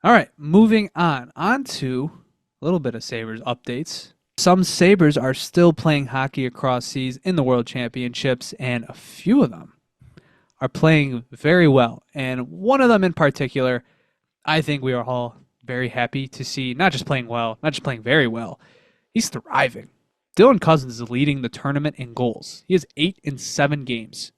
All right, moving on. On to a little bit of Sabres updates. Some Sabres are still playing hockey across seas in the World Championships, and a few of them are playing very well. And one of them in particular, I think we are all very happy to see, not just playing well, not just playing very well, he's thriving. Dylan Cousins is leading the tournament in goals. He has 8 in 7 games.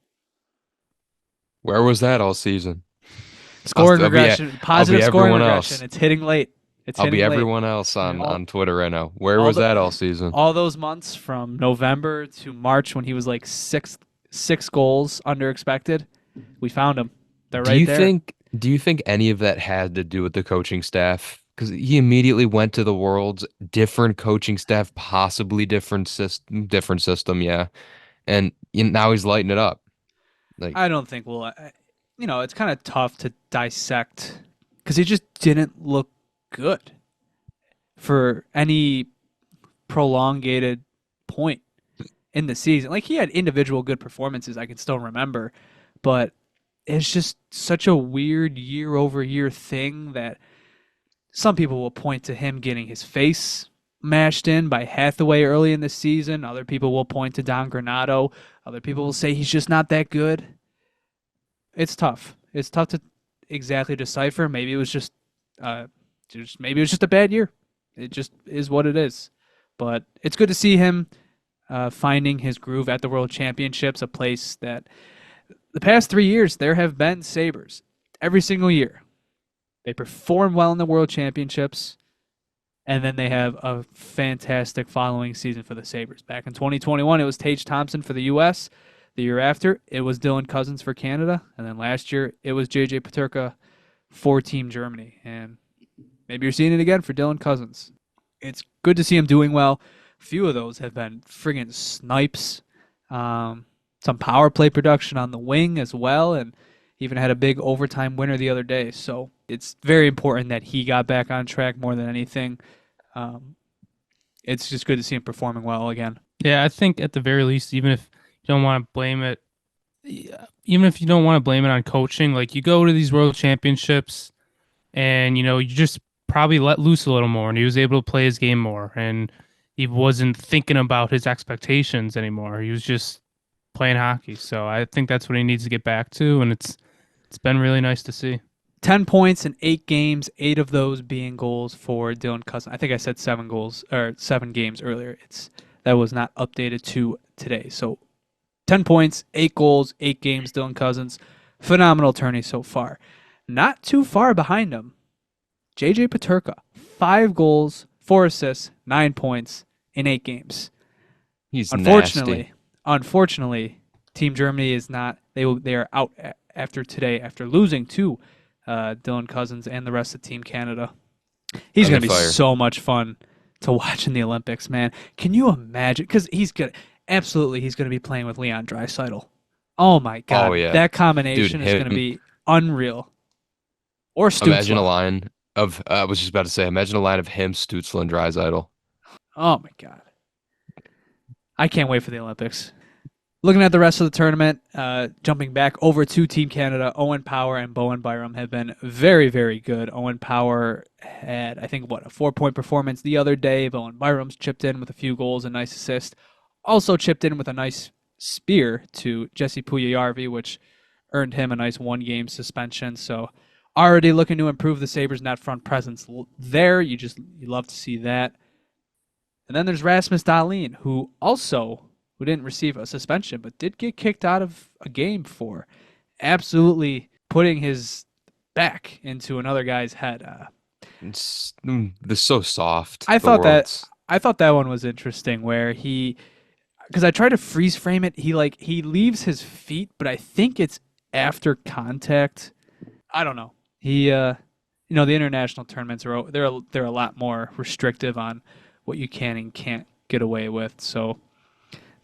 Where was that all season? I'll, Scoring I'll be regression, I'll be positive scoring everyone regression. else. It's hitting late. It's I'll be hitting late. everyone else on All, on Twitter right now. Where all was the that all season? all those months from November to March when he was like six goals under expected, we found him. They're Do right you there. think do you think any of that had to do with the coaching staff? Because he immediately went to the world's different coaching staff, possibly different system, yeah. And now he's lighting it up. Like, I don't think it's kind of tough to dissect because he just didn't look good for any prolongated point in the season. Like he had individual good performances I can still remember, but it's just such a weird year over year thing that some people will point to him getting his face mashed in by Hathaway early in the season. Other people will point to Don Granado. Other people will say he's just not that good. It's tough. It's tough to exactly decipher. Maybe it was just a bad year. It just is what it is. But it's good to see him finding his groove at the World Championships, a place that the past 3 years there have been Sabres every single year. They perform well in the World Championships, and then they have a fantastic following season for the Sabres. Back in 2021, it was Tage Thompson for the U.S. The year after, it was Dylan Cousins for Canada. And then last year, it was J.J. Peterka for Team Germany. And maybe you're seeing it again for Dylan Cousins. It's good to see him doing well. A few of those have been friggin' snipes. Some power play production on the wing as well, and even had a big overtime winner the other day. So it's very important that he got back on track more than anything. It's just good to see him performing well again. Yeah, I think at the very least, even if you don't want to blame it, even if you don't want to blame it on coaching, like you go to these world championships and you just probably let loose a little more, and he was able to play his game more, and he wasn't thinking about his expectations anymore. He was just playing hockey. So I think that's what he needs to get back to, and it's been really nice to see. 10 points in 8 games, 8 of those being goals for Dylan Cousins. I think I said 7 goals or 7 games earlier. That was not updated to today. So 10 points, 8 goals, 8 games, Dylan Cousins. Phenomenal tourney so far. Not too far behind him, J.J. Peterka. 5 goals, 4 assists, 9 points in 8 games. he's Unfortunately, nasty. unfortunately, Team Germany is not. They are out after today after losing to Dylan Cousins and the rest of Team Canada. He's going to be Fire. so much fun to watch in the Olympics, man. Can you imagine? Because he's good. Absolutely, he's going to be playing with Leon Draisaitl. Oh my God, Oh yeah. that Dude, combination is going to be unreal. Or imagine a Stutzla. line of I was just about to say, imagine a line of him, Stützle, and Drysdale. Oh my God, I can't wait for the Olympics. Looking at the rest of the tournament, jumping back over to Team Canada, Owen Power and Bowen Byram have been very, very good. Owen Power had, I think, a 4-point performance the other day. Bowen Byram's chipped in with a few goals and nice assist. Also chipped in with a nice spear to Jesse Puljujarvi, which earned him a nice 1-game suspension. So already looking to improve the Sabres net front presence there. You love to see that. And then there's Rasmus Dahlin, who didn't receive a suspension, but did get kicked out of a game for absolutely putting his back into another guy's head. They're so soft. I The thought that world's I thought that one was interesting, where because I tried to freeze frame it, he leaves his feet, but I think it's after contact. I don't know. The international tournaments they're a lot more restrictive on what you can and can't get away with. So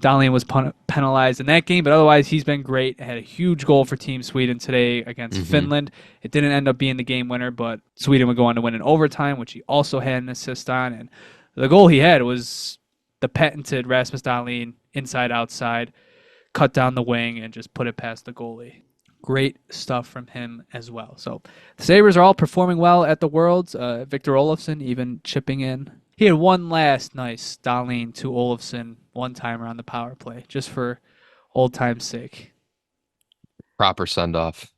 Dahlin was penalized in that game, but otherwise he's been great. Had a huge goal for Team Sweden today against Finland. It didn't end up being the game winner, but Sweden would go on to win in overtime, which he also had an assist on. And the goal he had was the patented Rasmus Dahlin inside-outside, cut down the wing, and just put it past the goalie. Great stuff from him as well. So the Sabres are all performing well at the Worlds. Victor Olofsson even chipping in. He had one last nice Dahlin to Olofsson one-timer on the power play, just for old time's sake. Proper send off.